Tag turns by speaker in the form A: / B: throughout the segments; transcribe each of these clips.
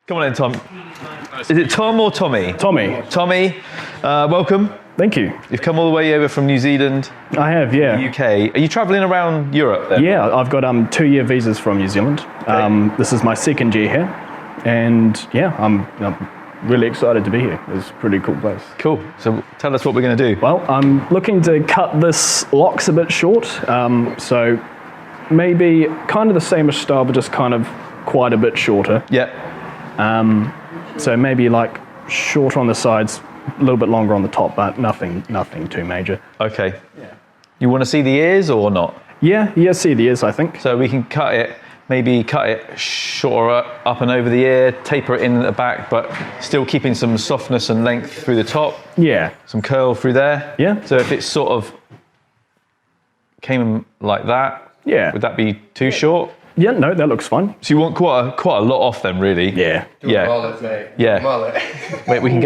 A: Come on in, Tom. Is it Tom or Tommy?
B: Tommy.
A: Tommy, welcome.
B: Thank you.
A: You've come all the way over from New Zealand.
B: I have, yeah.
A: UK. Are you travelling around Europe then?
B: Yeah, I've got 2-year visas from New Zealand.
A: Okay.
B: This is my second year here, and yeah, I'm really excited to be here. It's a pretty cool place.
A: Cool. So tell us what we're going to do.
B: Well, I'm looking to cut this locks a bit short, so maybe kind of the same style, but just kind of quite a bit shorter.
A: Yeah.
B: So maybe like shorter on the sides, a little bit longer on the top, but nothing too major.
A: Okay. Yeah. You want to see the ears or not?
B: Yeah, see the ears, I think.
A: So we can cut it shorter up and over the ear, taper it in at the back, but still keeping some softness and length through the top.
B: Yeah.
A: Some curl through there.
B: Yeah.
A: So if it sort of came like that,
B: yeah,
A: would that be too short?
B: Yeah, no, that looks fine.
A: So you want quite a lot off then, really?
B: Yeah.
A: Yeah.
C: Mullet, mate.
A: Yeah.
C: Mullet.
A: Wait, we can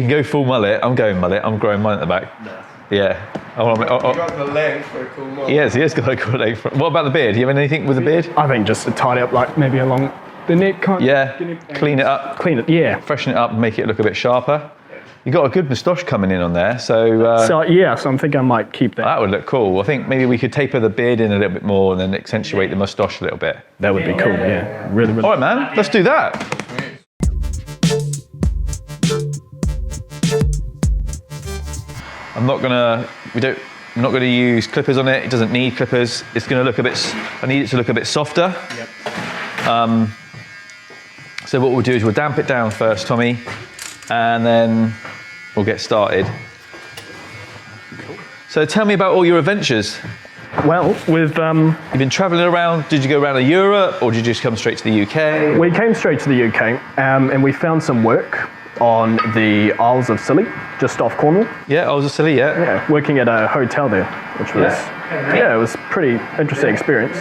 A: go full mullet. I'm going mullet. I'm growing mine at the back. No. Yeah.
C: You got the length for a cool mullet.
A: He has got a cool length. What about the beard? Do you have anything with the beard?
B: I think just to tidy up, like maybe along the neck.
A: Yeah. Clean it up.
B: Clean it. Yeah.
A: Freshen it up and make it look a bit sharper. You got a good moustache coming in on there, so.
B: So I'm thinking I might keep that.
A: That would look cool. I think maybe we could taper the beard in a little bit more and then accentuate the moustache a little bit.
B: That would be cool. Yeah. Really.
A: All right, man. Let's do that. I'm not gonna use clippers on it. It doesn't need clippers. It's gonna look I need it to look a bit softer.
B: Yep.
A: So what we'll do is we'll damp it down first, Tommy, and then we'll get started. Cool. So tell me about all your adventures.
B: Well, you've
A: been travelling around. Did you go around to Europe, or did you just come straight to the UK?
B: We came straight to the UK, and we found some work on the Isles of Scilly, just off Cornwall.
A: Yeah, Isles of Scilly, yeah.
B: Yeah, working at a hotel there, which was, it was a pretty interesting experience.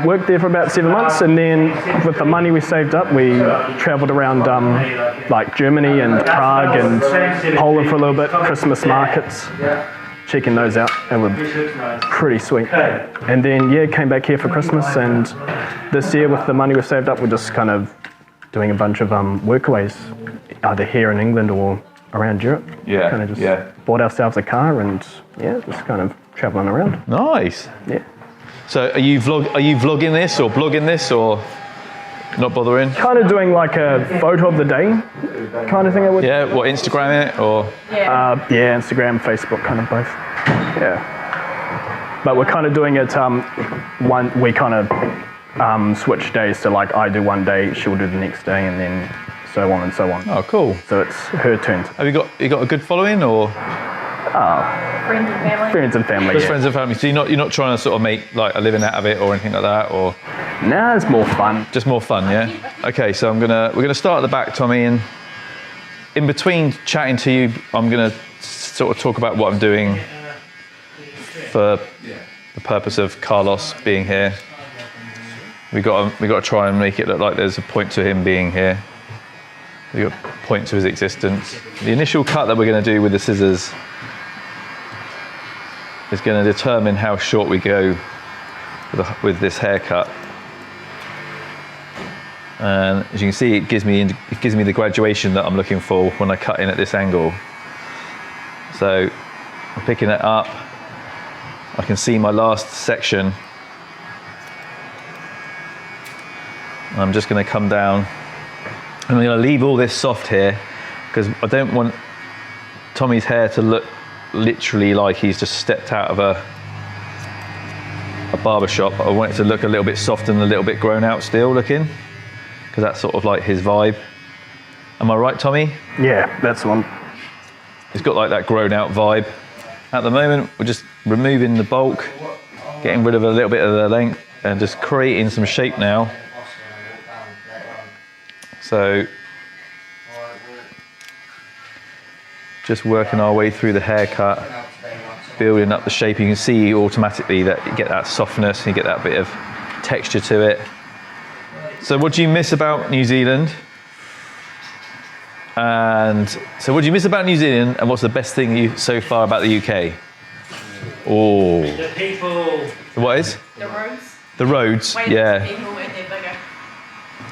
B: Worked there for about 7 months, and then with the money we saved up, we travelled around like Germany and Prague and Poland for a little bit, Christmas markets, checking those out, and were pretty sweet. And then, came back here for Christmas, and this year with the money we saved up, we're just kind of doing a bunch of workaways, either here in England or around Europe.
A: Yeah.
B: Kind of just bought ourselves a car and just kind of travelling around.
A: Nice.
B: Yeah.
A: So are you vlogging this or blogging this or not bothering?
B: Kind of doing like a photo of the day kind of thing. I would.
A: Yeah. What, Instagram it or?
B: Yeah, Instagram, Facebook, kind of both. Yeah. But we're kind of doing it. We kind of switch days, so like I do one day, she'll do the next day, and then so on and so on.
A: Oh, cool.
B: So it's her turn.
A: Have you got a good following or?
D: Friends and family.
B: Friends and family.
A: Just
B: yeah.
A: friends and family. So you're not trying to sort of make like a living out of it or anything like that, or?
B: Nah, it's more fun.
A: Just more fun, yeah. Okay, so we're gonna start at the back, Tommy, and in between chatting to you, I'm gonna sort of talk about what I'm doing for the purpose of Carlos being here. We got to try and make it look like there's a point to him being here. We got a point to his existence. The initial cut that we're going to do with the scissors is going to determine how short we go with this haircut. And as you can see, it gives me the graduation that I'm looking for when I cut in at this angle. So I'm picking it up. I can see my last section. I'm just going to come down and I'm going to leave all this soft here because I don't want Tommy's hair to look literally like he's just stepped out of a barbershop. I want it to look a little bit soft and a little bit grown out still looking, because that's sort of like his vibe. Am I right, Tommy?
B: Yeah, that's the one.
A: It's got like that grown out vibe. At the moment, we're just removing the bulk, getting rid of a little bit of the length and just creating some shape now. So, just working our way through the haircut, building up the shape. You can see automatically that you get that softness, you get that bit of texture to it. So what do you miss about New Zealand? And so what do you miss about New Zealand, and what's the best thing so far about the UK? Oh.
E: The people.
A: What is?
D: The roads.
A: The roads,
D: Wait,
A: yeah.
D: people when they're bigger.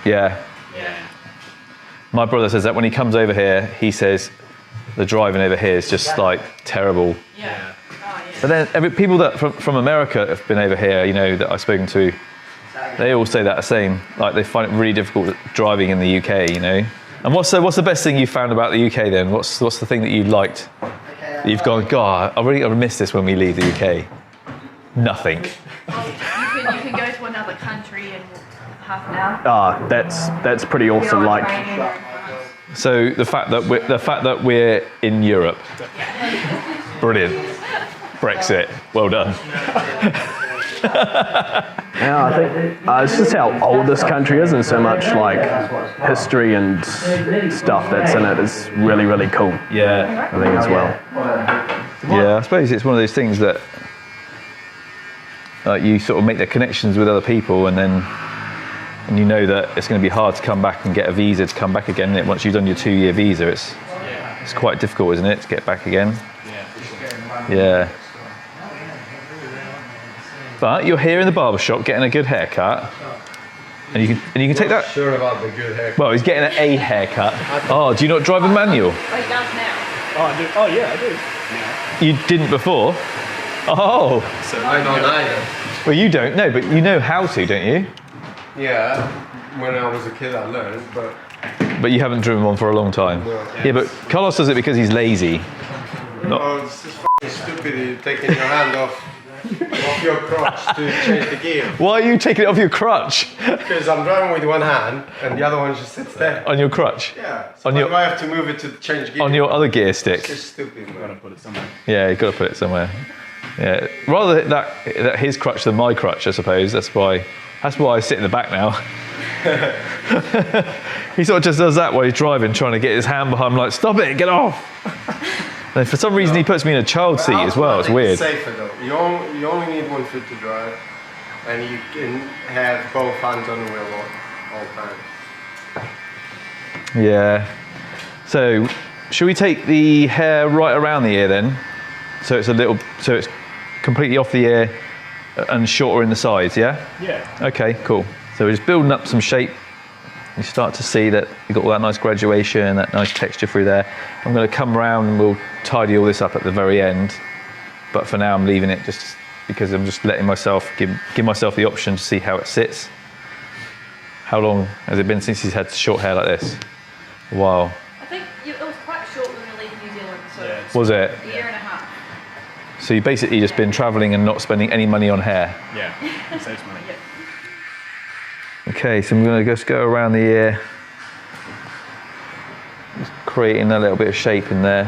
A: Yeah. My brother says that when he comes over here, he says the driving over here is just like terrible.
D: Yeah. Oh, yeah.
A: But then people that from America have been over here, you know, that I've spoken to, they all say that the same. Like they find it really difficult driving in the UK, you know. And what's the best thing you found about the UK then? What's the thing that you liked? That you've gone, God, I miss this when we leave the UK. Nothing.
D: Well, you can go to another country in half an hour.
B: Ah, that's pretty awesome. Like,
A: So the fact that we're in Europe, brilliant. Brexit, well done.
B: yeah, I think it's just how old this country is, and so much like history and stuff that's in it is really, really cool.
A: Yeah,
B: I think as well.
A: Yeah, I suppose it's one of those things that you sort of make the connections with other people, and you know that it's going to be hard to come back and get a visa to come back again. Once you've done your 2-year visa, it's quite difficult, isn't it, to get back again? Yeah. But you're here in the barber shop getting a good haircut, and you can take that.
C: Sure about the good haircut.
A: Well, he's getting a haircut. Oh, do you not drive a manual?
D: Oh, he does now.
B: Oh, I do. Oh, yeah, I do.
A: You didn't before. Oh.
C: So I don't either.
A: Well, you don't know, but you know how to, don't you?
C: Yeah, when I was a kid I learned, but...
A: But you haven't driven one for a long time.
C: No.
A: Yeah, but Carlos does it because he's lazy.
C: Oh, it's just f***ing stupid you taking your hand off your crotch to change the gear.
A: Why are you taking it off your crutch?
C: Because I'm driving with one hand and the other one just sits there.
A: On your crutch?
C: Yeah, so
A: On
C: why
A: your-
C: do I have to move it to change gear?
A: On your other gear stick?
C: It's just stupid, man.
B: Put it somewhere.
A: Yeah, you've got to put it somewhere. Yeah, rather that his crutch than my crutch, I suppose. That's why I sit in the back now. He sort of just does that while he's driving, trying to get his hand behind. I'm like, stop it, get off. And for some reason, he puts me in a child seat as well. It's weird.
C: Safer though. You only need one foot to drive, and you can have both hands on the wheel all times.
A: Yeah. So, should we take the hair right around the ear then? So it's completely off the ear and shorter in the sides, yeah?
B: Yeah.
A: Okay, cool. So we're just building up some shape. You start to see that you've got all that nice graduation, that nice texture through there. I'm going to come around and we'll tidy all this up at the very end. But for now, I'm leaving it just because I'm just letting myself, give myself the option to see how it sits. How long has it been since he's had short hair like this? A while.
D: I think it was quite short when we left New Zealand, so
A: Was it?
D: a year and a half.
A: So you've basically just been travelling and not spending any money on hair.
B: Yeah. It saves money.
A: Okay, so I'm going to just go around the ear, just creating a little bit of shape in there.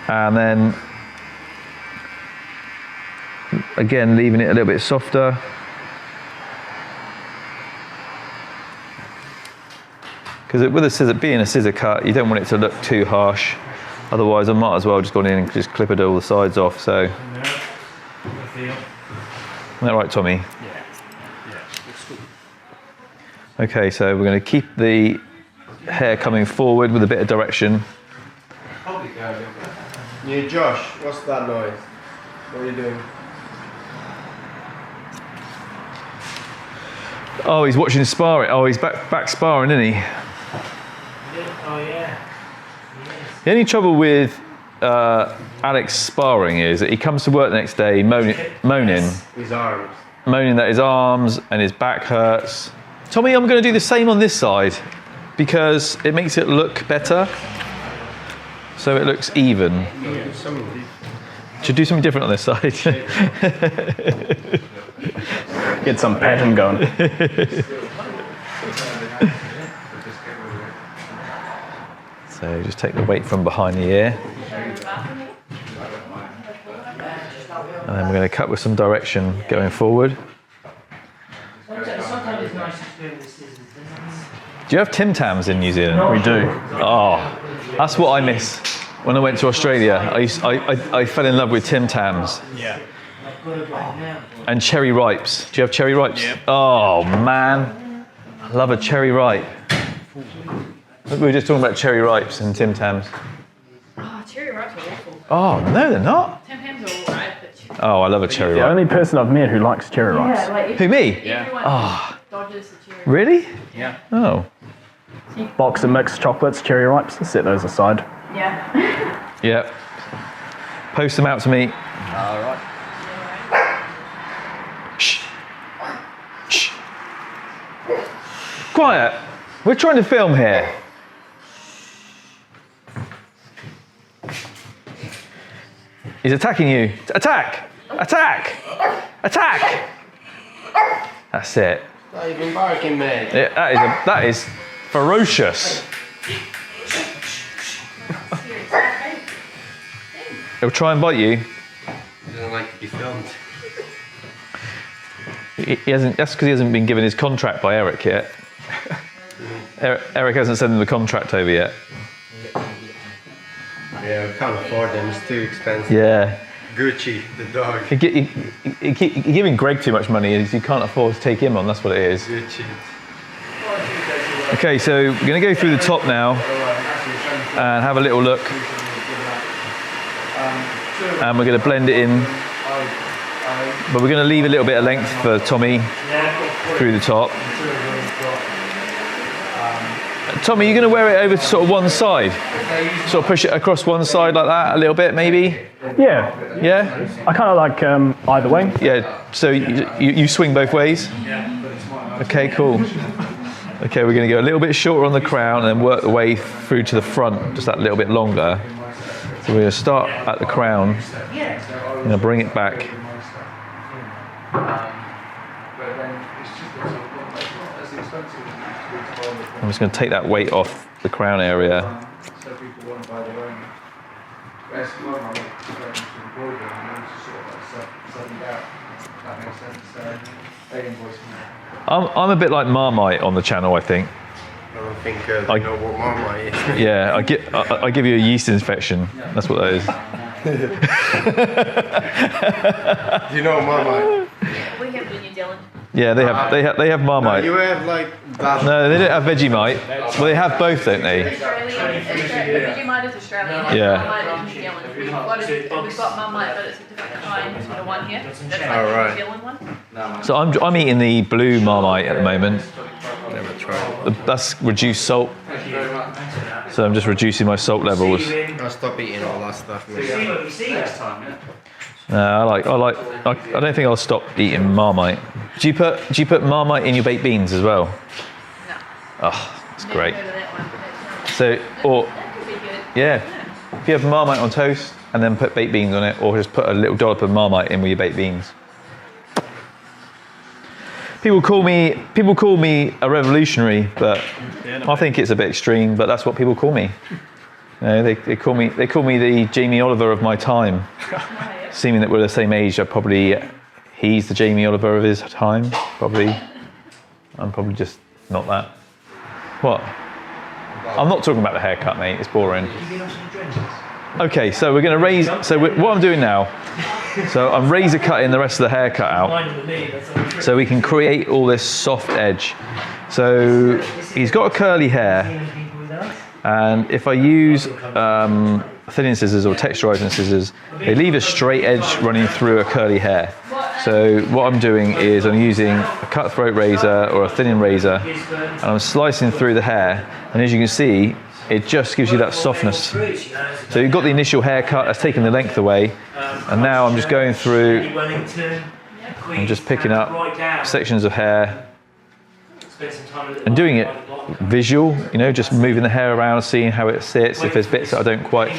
A: And then, again, leaving it a little bit softer. Because with a scissor, being a scissor cut, you don't want it to look too harsh. Otherwise, I might as well just go in and just clip it all the sides off. So. Isn't that right, Tommy?
B: Yeah. Looks good.
A: Okay, so we're going to keep the hair coming forward with a bit of direction.
C: Yeah, Josh, what's that noise? What are you doing?
A: Oh, he's watching sparring. Oh, he's back sparring, isn't he?
E: Oh yeah.
A: The only trouble with Alex sparring is that he comes to work the next day moaning
C: His arms.
A: that his arms and his back hurts. Tommy, I'm going to do the same on this side because it makes it look better. So it looks even. Should do something different on this side.
B: Get some pattern going.
A: So just take the weight from behind the ear. And then we're going to cut with some direction going forward.
E: Sometimes it's nice to do with scissors.
A: Do you have Tim Tams in New Zealand?
B: We do.
A: Oh, that's what I miss. When I went to Australia, I fell in love with Tim Tams
B: Yeah.
E: I've got it right now.
A: and cherry ripes. Do you have cherry ripes?
B: Yep.
A: Oh man, I love a cherry ripe. We were just talking about cherry ripes and Tim Tams.
D: Oh, cherry ripes are awful.
A: Oh no, they're not.
D: Tim Tams are alright, but
A: Oh, I love a cherry
B: The
A: ripe.
B: only person I've met who likes cherry ripes.
D: Yeah, like
A: Who, me?
D: everyone
A: Oh.
D: dodges the cherry.
A: Really?
C: Yeah.
A: Oh.
B: Box of mixed chocolates, cherry ripes. Set those aside.
D: Yeah.
A: Yeah. Post them out to me.
C: All right.
A: Shh. Shh. Quiet. We're trying to film here. He's attacking you. Attack! Attack! Attack! That's it.
C: Not even barking, mate.
A: Yeah, that is ferocious. He'll try and bite you.
C: He doesn't like to be filmed.
A: He hasn't. That's because he hasn't been given his contract by Eric yet. Eric hasn't sent him the contract over yet.
C: Yeah, we can't afford them. It's too expensive.
A: Yeah.
C: Gucci, the dog.
A: You're giving Greg too much money, and you can't afford to take him on. That's what it is.
C: Gucci.
A: Okay, so we're going to go through the top now and have a little look, and we're going to blend it in, but we're going to leave a little bit of length for Tommy through the top. Tommy, you're going to wear it over to sort of one side, sort of push it across one side like that a little bit, maybe.
B: Yeah.
A: Yeah.
B: I kind of like either way.
A: Yeah. So you swing both ways. Okay, cool. Okay, we're going to go a little bit shorter on the crown and then work the way through to the front, just that little bit longer. So we're going to start at the crown. I'm going to bring it back. I'm just going to take that weight off the crown area. I'm a bit like Marmite on the channel, I think.
C: I don't think they know what Marmite is.
A: Yeah, I give you a yeast infection. That's what that is.
C: Do you know Marmite?
D: We have it in New Zealand.
A: Yeah, they have Marmite.
C: You have like that.
A: No, they don't have Vegemite. Well, they have both, don't they?
D: Vegemite is Australian.
A: Yeah.
D: Marmite is New Zealand. We've got Marmite, but it's a different kind to the one here. That's like
C: Alright.
D: the New Zealand one.
A: So I'm eating the blue Marmite at the moment.
C: Never tried.
A: That's reduced salt. So I'm just reducing my salt levels.
C: I'll stop eating all that stuff, mate.
E: See what we see next time, yeah?
A: No, I don't think I'll stop eating Marmite. Do you put Marmite in your baked beans as well?
D: No.
A: Oh, that's great.
D: Never heard of that one,
A: So, or
D: that could be good.
A: yeah, if you have Marmite on toast and then put baked beans on it, or just put a little dollop of Marmite in with your baked beans. People call me a revolutionary, but I think it's a bit extreme. But that's what people call me. You know, they call me the Jamie Oliver of my time. Seeming that we're the same age, he's the Jamie Oliver of his time. Probably, I'm probably just not that. What? I'm not talking about the haircut, mate. It's boring. Okay, so we're going to raise. So what I'm doing now. So I'm razor cutting the rest of the haircut out, so we can create all this soft edge. So he's got a curly hair, and if I use thinning scissors or texturizing scissors, they leave a straight edge running through a curly hair. So what I'm doing is I'm using a cutthroat razor or a thinning razor, and I'm slicing through the hair, and as you can see, it just gives you that softness. So you've got the initial haircut that's taken the length away, and now I'm just going through, I'm just picking up sections of hair and doing it visual, you know, just moving the hair around, seeing how it sits. If there's bits that I don't quite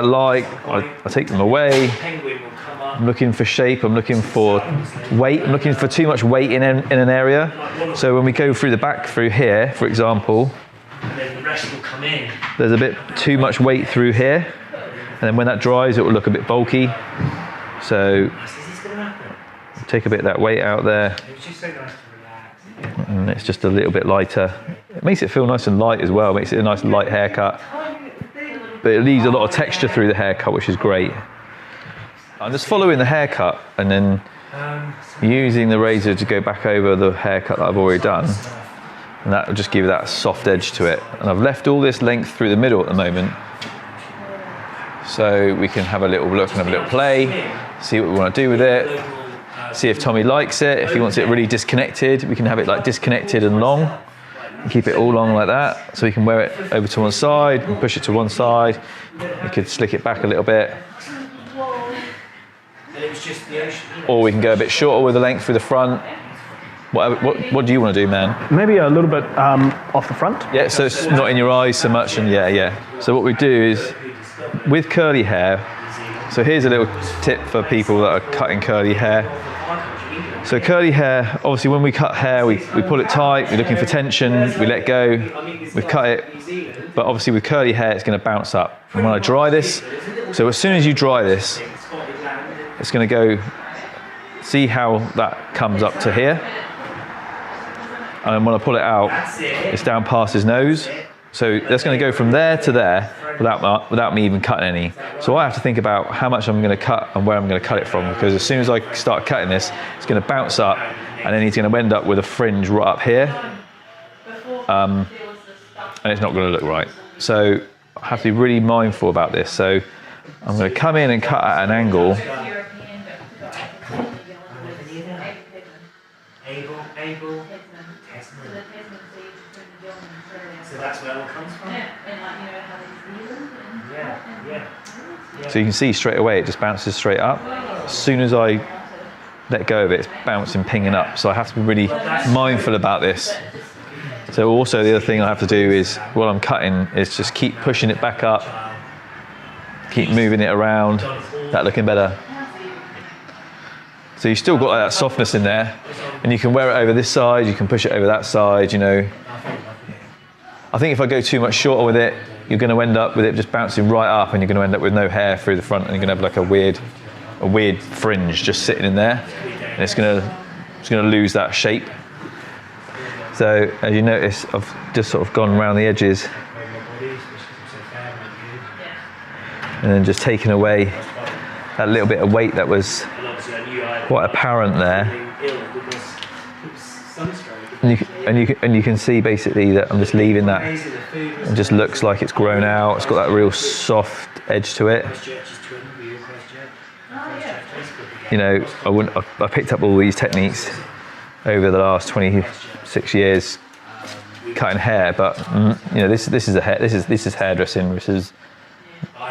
A: like, I take them away. I'm looking for shape, I'm looking for weight, I'm looking for too much weight in an area. So when we go through the back through here, for example, there's a bit too much weight through here, and then when that dries it will look a bit bulky. So take a bit of that weight out there, and it's just a little bit lighter. It makes it feel nice and light as well, makes it a nice light haircut, but it leaves a lot of texture through the haircut, which is great. I'm just following the haircut and then using the razor to go back over the haircut that I've already done, and that will just give that soft edge to it. And I've left all this length through the middle at the moment, so we can have a little look and have a little play, see what we want to do with it, see if Tommy likes it. If he wants it really disconnected, we can have it like disconnected and long, and keep it all long like that, so we can wear it over to one side and push it to one side. We could slick it back a little bit, or we can go a bit shorter with the length through the front. What do you want to do, man?
B: Maybe a little bit off the front.
A: Yeah, so it's not in your eyes so much, and yeah. So what we do is, with curly hair, so here's a little tip for people that are cutting curly hair. So curly hair, obviously when we cut hair, we pull it tight, we're looking for tension, we let go, we cut it, but obviously with curly hair, it's going to bounce up. And when I dry this, so as soon as you dry this, it's going to go, see how that comes up to here. And then when I pull it out, it's down past his nose. So that's going to go from there to there without me even cutting any. So I have to think about how much I'm going to cut and where I'm going to cut it from, because as soon as I start cutting this, it's going to bounce up, and then he's going to end up with a fringe right up here. And it's not going to look right. So I have to be really mindful about this. So I'm going to come in and cut at an angle.
E: So that's where it all comes from?
A: So you can see straight away it just bounces straight up. As soon as I let go of it, it's bouncing, pinging up. So I have to be really mindful about this. So also the other thing I have to do is, while I'm cutting, is just keep pushing it back up, keep moving it around, that looking better. So you've still got that softness in there, and you can wear it over this side, you can push it over that side, you know. I think if I go too much shorter with it, you're going to end up with it just bouncing right up, and you're going to end up with no hair through the front, and you're going to have like a weird fringe just sitting in there, and it's going to lose that shape. So as you notice, I've just sort of gone around the edges, and then just taken away that little bit of weight that was quite apparent there. And you can see basically that I'm just leaving that. It just looks like it's grown out. It's got that real soft edge to it. You know, I picked up all these techniques over the last 26 years cutting hair, but you know, this is hairdressing. This is,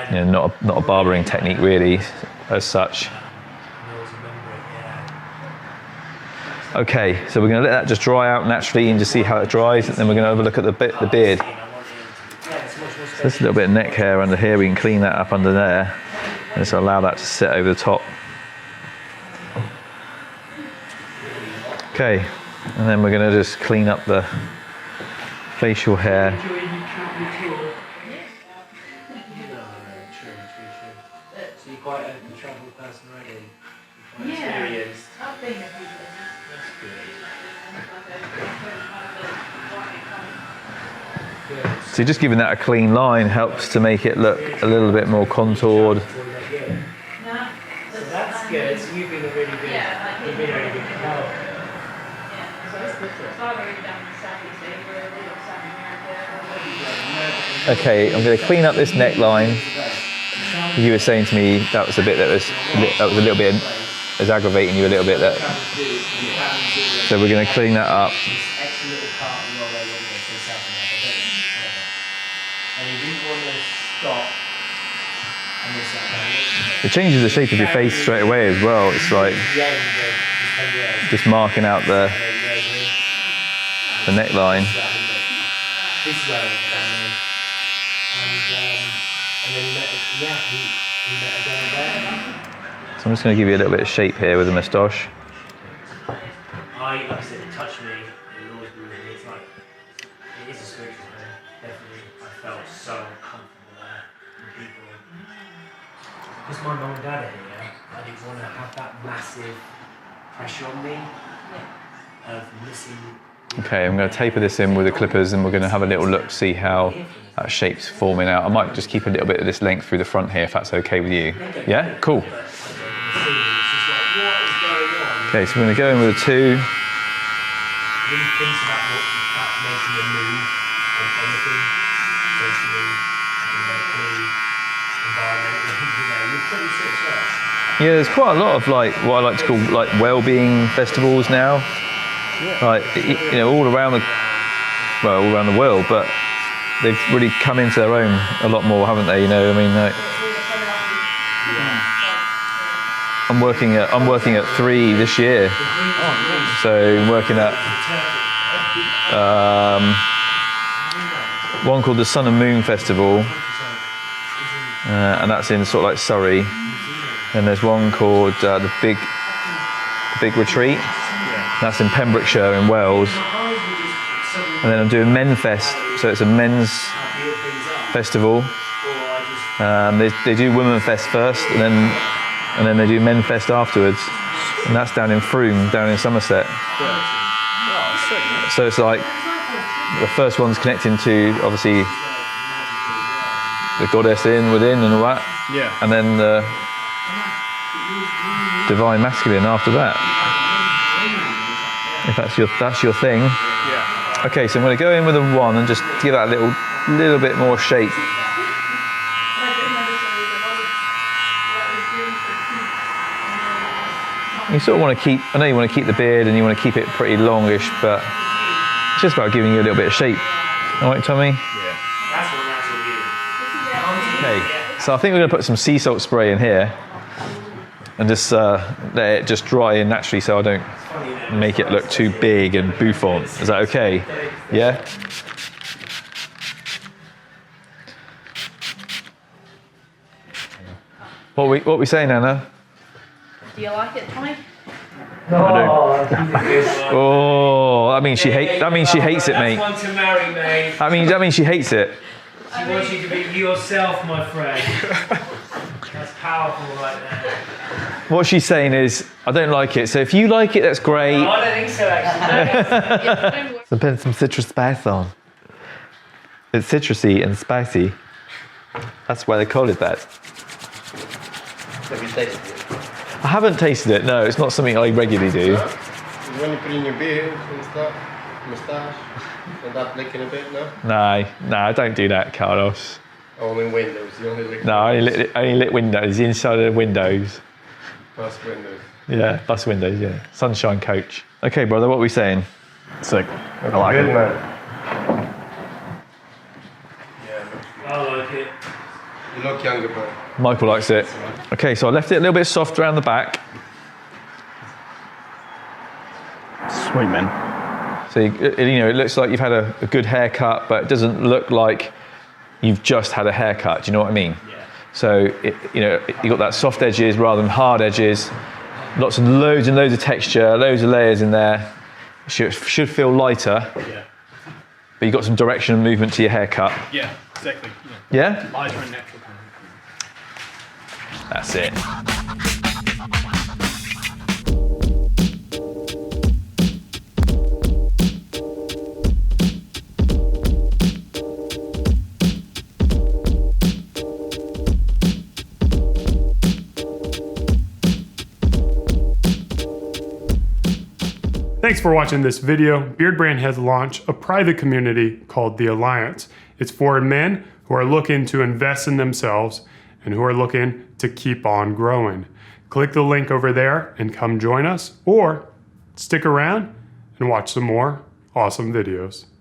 A: you know, not a barbering technique really as such. Okay, so we're going to let that just dry out naturally and just see how it dries, and then we're going to have a look at the beard. So there's a little bit of neck hair under here. We can clean that up under there, and just allow that to sit over the top. Okay, and then we're going to just clean up the facial hair.
E: So you're quite a travel person already. You're quite experienced.
D: I've been a few places.
A: So just giving that a clean line helps to make it look a little bit more contoured.
E: So that's good. So you've been a really good, you've been a really good help.
A: Okay, I'm going to clean up this neckline. You were saying to me that was a bit that was a little bit, is aggravating you a little bit. So we're going to clean that up. It changes the shape of your face straight away as well. It's like just marking out the neckline. So I'm just going to give you a little bit of shape here with the moustache.
E: Like I said, it touched me. It always grew me. It's like, it is a spiritual thing. Definitely, I felt so comfortable there with people. Because my mum and dad are here, I didn't want to have that massive pressure on me of missing.
A: Okay, I'm going to taper this in with the clippers, and we're going to have a little look, see how that shape's forming out. I might just keep a little bit of this length through the front here, if that's okay with you. Yeah? Cool. Okay, so we're going to go in with a 2.
E: Really think about making a move on anything, socially, economically, environmentally.
A: Yeah, there's quite a lot of like what I like to call like well-being festivals now. Like you know, all around the world, but they've really come into their own a lot more, haven't they? You know, I mean, like, I'm working at 3 this year. So I'm working at one called the Sun and Moon Festival, and that's in sort of like Surrey. And there's one called the Big Retreat. That's in Pembrokeshire in Wales. And then I'm doing Men Fest, so it's a men's festival. They do Women Fest first, and then they do Men Fest afterwards. And that's down in Frome, down in Somerset. So it's like the first one's connecting to obviously the goddess within and all that.
B: Yeah.
A: And then the divine masculine after that. If that's your thing.
B: Yeah.
A: Okay, so I'm going to go in with a 1 and just give that a little bit more shape. You sort of want to keep, I know you want to keep the beard and you want to keep it pretty longish, but it's just about giving you a little bit of shape. All right, Tommy?
B: Yeah.
A: Okay, so I think we're going to put some sea salt spray in here and just let it just dry in naturally so I don't make it look too big and bouffant. Is that okay? Yeah? What we saying, Anna?
D: Do you like it, Tommy?
A: Oh, that means she hates it, mate.
E: That's one to marry, mate.
A: That means she hates it.
E: She wants you to be yourself, my friend. That's powerful right there.
A: What she's saying is, I don't like it. So if you like it, that's great.
E: No, I don't think so, actually.
A: So put some citrus spice on. It's citrusy and spicy. That's why they call it that.
C: Have you tasted it?
A: I haven't tasted it. No, it's not something I regularly do.
C: When you put in your beard and stuff, mustache, and that licking a bit, no?
A: No, I don't do that, Carlos.
C: Oh, in windows, you only lick.
A: No, I only lit windows, the inside of the windows.
C: Past windows.
A: Yeah, bus windows, yeah. Sunshine coach. Okay, brother, what are we saying?
B: Sick. I like
C: Good
B: it.
C: man.
E: I like it.
C: You look younger, bro.
A: Michael likes it. Okay, so I left it a little bit soft around the back.
B: Sweet, man.
A: So, it looks like you've had a good haircut, but it doesn't look like you've just had a haircut. Do you know what I mean?
E: Yeah.
A: So, you got that soft edges rather than hard edges. Lots of loads and loads of texture, loads of layers in there. Should feel lighter,
B: Yeah.
A: but you've got some direction and movement to your haircut.
B: Yeah, exactly.
A: Yeah?
B: Lighter and natural.
A: That's it.
F: Thanks for watching this video. Beardbrand has launched a private community called The Alliance. It's for men who are looking to invest in themselves and who are looking to keep on growing. Click the link over there and come join us, or stick around and watch some more awesome videos.